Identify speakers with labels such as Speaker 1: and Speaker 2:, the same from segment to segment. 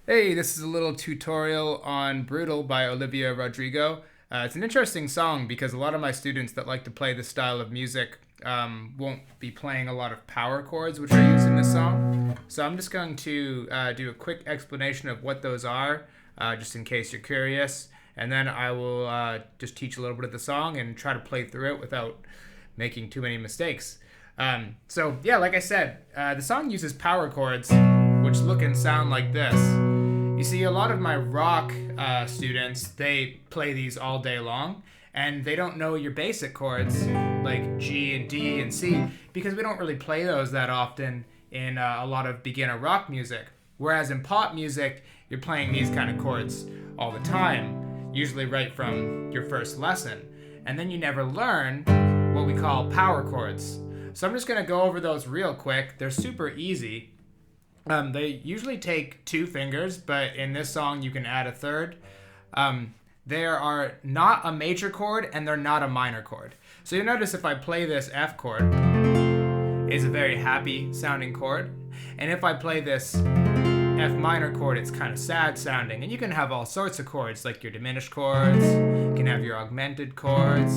Speaker 1: Hey, this is a little tutorial on Brutal by Olivia Rodrigo. It's an interesting song because a lot of my students that like to play this style of music won't be playing a lot of power chords, which are used in this song. So I'm just going to do a quick explanation of what those are, just in case you're curious. And then I will just teach a little bit of the song and try to play through it without making too many mistakes. Like I said, the song uses power chords, which look and sound like this. You see, a lot of my rock students, they play these all day long, and they don't know your basic chords like G and D and C because we don't really play those that often in a lot of beginner rock music. Whereas in pop music, you're playing these kind of chords all the time, usually right from your first lesson. And then you never learn what we call power chords. So I'm just going to go over those real quick. They're super easy. They usually take two fingers, but in this song you can add a third. They are not a major chord and they're not a minor chord. So you'll notice if I play this F chord, it's a very happy sounding chord. And if I play this F minor chord, it's kind of sad sounding. And you can have all sorts of chords, like your diminished chords, you can have your augmented chords,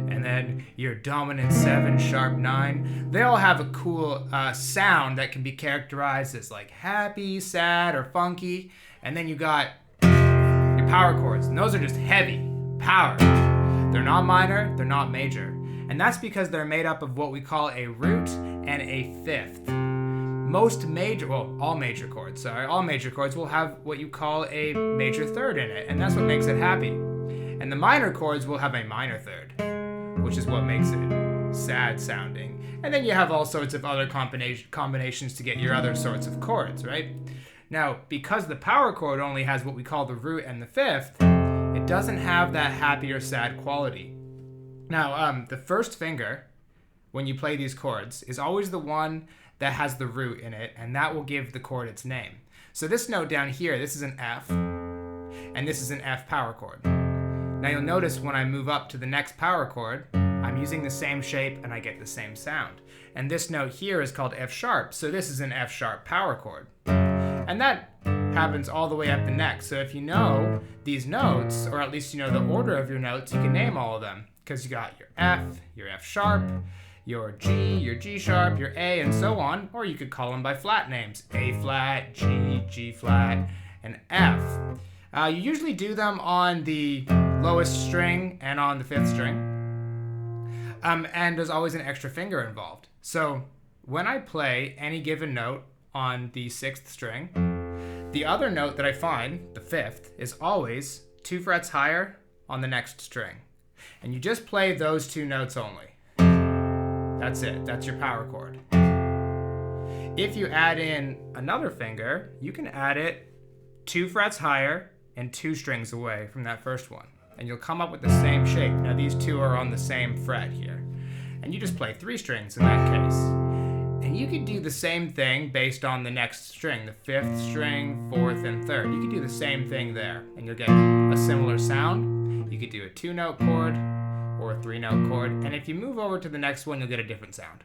Speaker 1: and then your dominant 7, sharp 9. They all have a cool sound that can be characterized as like happy, sad, or funky. And then you got your power chords, and those are just heavy, power. They're not minor, they're not major. And that's because they're made up of what we call a root and a fifth. All major chords will have what you call a major third in it, and that's what makes it happy. And the minor chords will have a minor third, which is what makes it sad sounding. And then you have all sorts of other combinations to get your other sorts of chords, right? Now, because the power chord only has what we call the root and the fifth, it doesn't have that happy or sad quality. Now, the first finger, when you play these chords, is always the one that has the root in it, and that will give the chord its name. So this note down here, this is an F, and this is an F power chord. Now you'll notice when I move up to the next power chord, I'm using the same shape and I get the same sound. And this note here is called F sharp, so this is an F sharp power chord. And that happens all the way up the neck. So if you know these notes, or at least you know the order of your notes, you can name all of them. Because you got your F sharp, your G sharp, your A, and so on. Or you could call them by flat names, A flat, G flat, and F. You usually do them on the lowest string and on the fifth string. And there's always an extra finger involved. So when I play any given note on the sixth string, the other note that I find, the fifth, is always 2 frets higher on the next string. And you just play those two notes only. That's it. That's your power chord. If you add in another finger, you can add it 2 frets higher and 2 strings away from that first one. And you'll come up with the same shape. Now these two are on the same fret here. And you just play 3 strings in that case. And you could do the same thing based on the next string, the 5th string, 4th, and 3rd. You could do the same thing there, and you'll get a similar sound. You could do a 2-note chord or a 3-note chord. And if you move over to the next one, you'll get a different sound.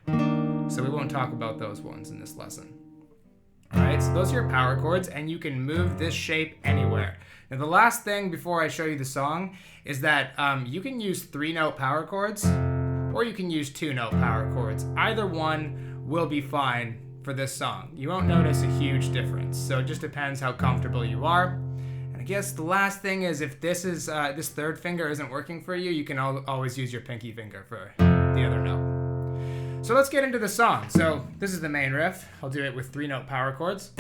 Speaker 1: So we won't talk about those ones in this lesson. Alright, so those are your power chords, and you can move this shape anywhere. Now the last thing before I show you the song is that you can use 3-note power chords, or you can use 2-note power chords. Either one will be fine for this song. You won't notice a huge difference, so it just depends how comfortable you are. And I guess the last thing is if this third finger isn't working for you, you can always use your pinky finger for the other note. So let's get into the song. So this is the main riff. I'll do it with 3-note power chords.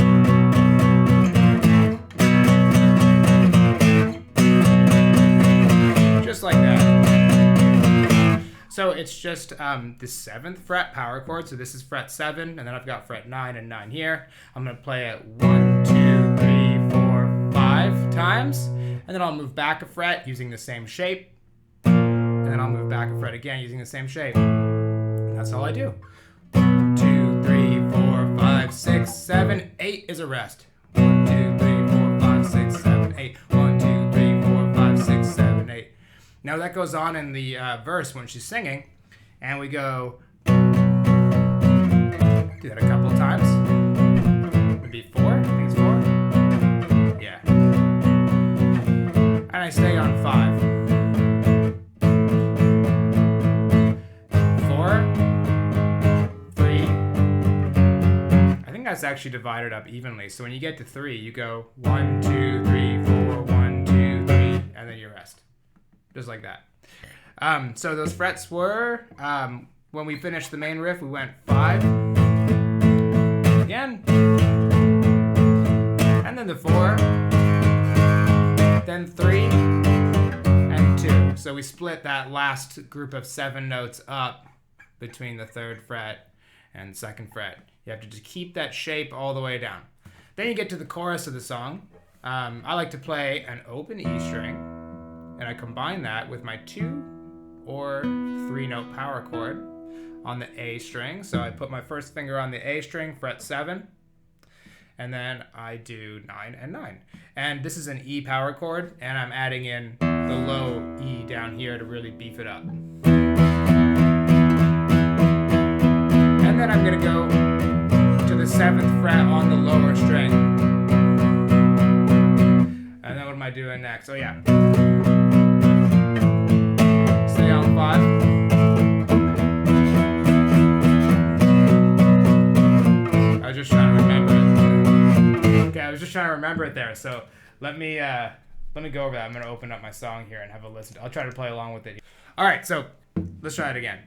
Speaker 1: Just like that. So it's just the 7th fret power chord. So this is fret 7, and then I've got fret 9 and 9 here. I'm going to play it 1, 2, 3, 4, 5 times, and then I'll move back a fret using the same shape, and then I'll move back a fret again using the same shape. And that's all I do. 1, 2, 3, 4, 5, 6, 7, 8 is a rest. 1, 2, 3, 4, 5, 6, 7, 8. 1, 2, 3, 4, 5, 6, 7, 8. Now that goes on in the verse when she's singing, and we go, do that a couple of times. Maybe 4, I think it's 4. fret's actually divided up evenly. So when you get to 3, you go 1, 2, 3, 4, 1, 2, 3, and then you rest. Just like that. So those frets were, when we finished the main riff, we went 5, again, and then the 4, then 3, and 2. So we split that last group of 7 notes up between the 3rd fret and 2nd fret. You have to just keep that shape all the way down. Then you get to the chorus of the song. I like to play an open E string, and I combine that with my 2 or 3 note power chord on the A string. So I put my first finger on the A string, fret 7, and then I do 9 and 9. And this is an E power chord, and I'm adding in the low E down here to really beef it up. And then I'm gonna go to the 7th fret on the lower string. And then what am I doing next? Oh yeah. Stay on 5. I was just trying to remember it. Okay, I was just trying to remember it there. So let me go over that. I'm gonna open up my song here and have a listen. I'll try to play along with it. All right, so let's try it again.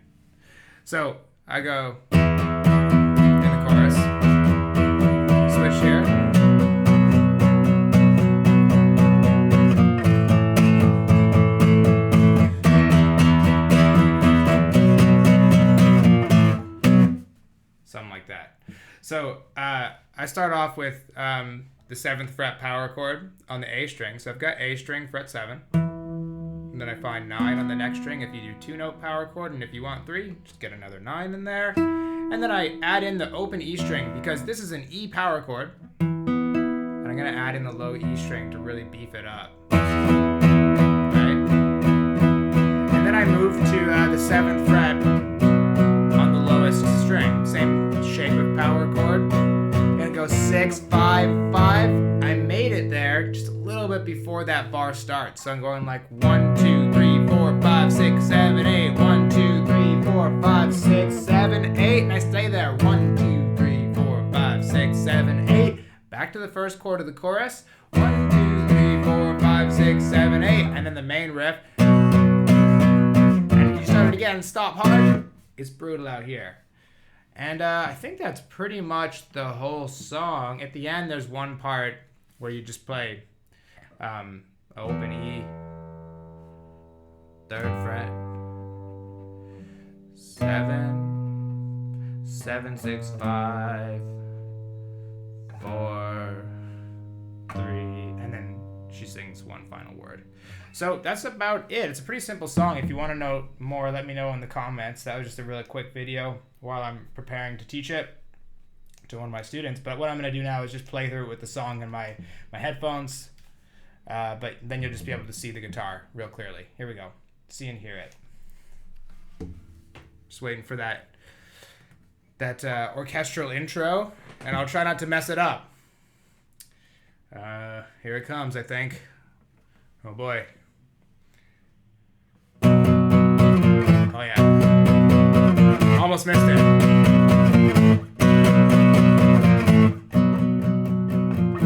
Speaker 1: So I go in the chorus, switch here, something like that. So I start off with the 7th fret power chord on the A string. So I've got A string, fret 7. And then I find 9 on the next string if you do 2 note power chord, and if you want 3, just get another 9 in there. And then I add in the open E string because this is an E power chord. And I'm gonna add in the low E string to really beef it up. Right? And then I move to the 7th fret on the lowest string. Same shape of power chord. And go 6, 5, 5. I made it there just a little bit before that bar starts. So I'm going like 1, 2, 3, 4, 5, 6, 7, 8. 1, 2, 3, 4, 5, 6, 7, 8. And I stay there. 1, 2, 3, 4, 5, 6, 7, 8. Back to the first chord of the chorus. 1, 2, 3, 4, 5, 6, 7, 8. And then the main riff. And you start it again. Stop hard. It's brutal out here. And I think that's pretty much the whole song. At the end, there's one part where you just play open E, 3rd fret, 7, 7, 6, 5, 4, 3, and then she sings one final word. So that's about it. It's a pretty simple song. If you want to know more, let me know in the comments. That was just a really quick video while I'm preparing to teach it to one of my students. But what I'm going to do now is just play through it with the song in my headphones. But then you'll just be able to see the guitar real clearly. Here we go. See and hear it. Just waiting for that orchestral intro, and I'll try not to mess it up. Here it comes, I think. Oh boy. Oh yeah. Almost missed it.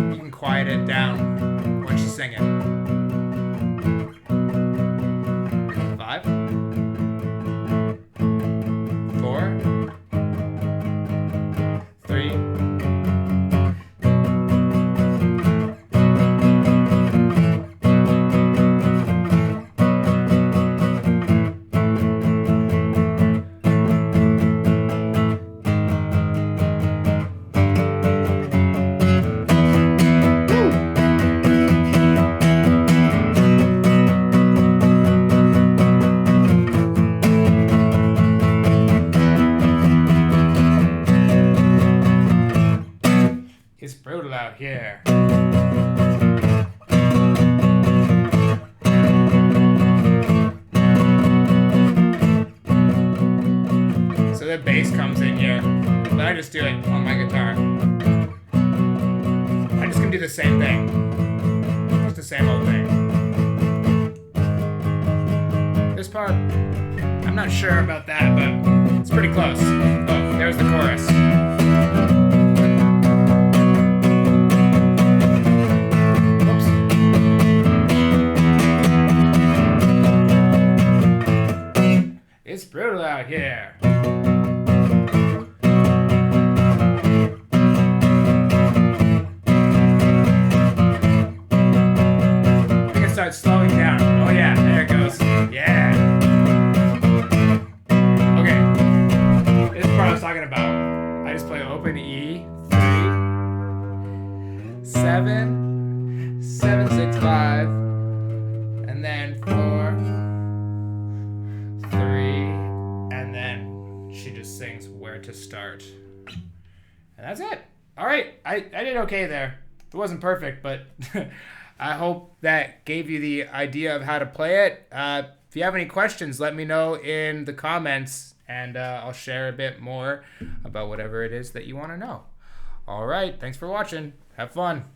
Speaker 1: You can quiet it down when she's singing. 5, 4, 3. It's brutal out here. So the bass comes in here, but I just do it on my guitar. I'm just gonna do the same thing. Just the same old thing. This part, I'm not sure about that, but it's pretty close. Oh, there's the chorus. 7, 6, 5, and then 4, 3, and then she just sings Where to Start. And that's it. All right, I did okay there. It wasn't perfect, but I hope that gave you the idea of how to play it. If you have any questions, let me know in the comments, and I'll share a bit more about whatever it is that you want to know. All right, thanks for watching. Have fun.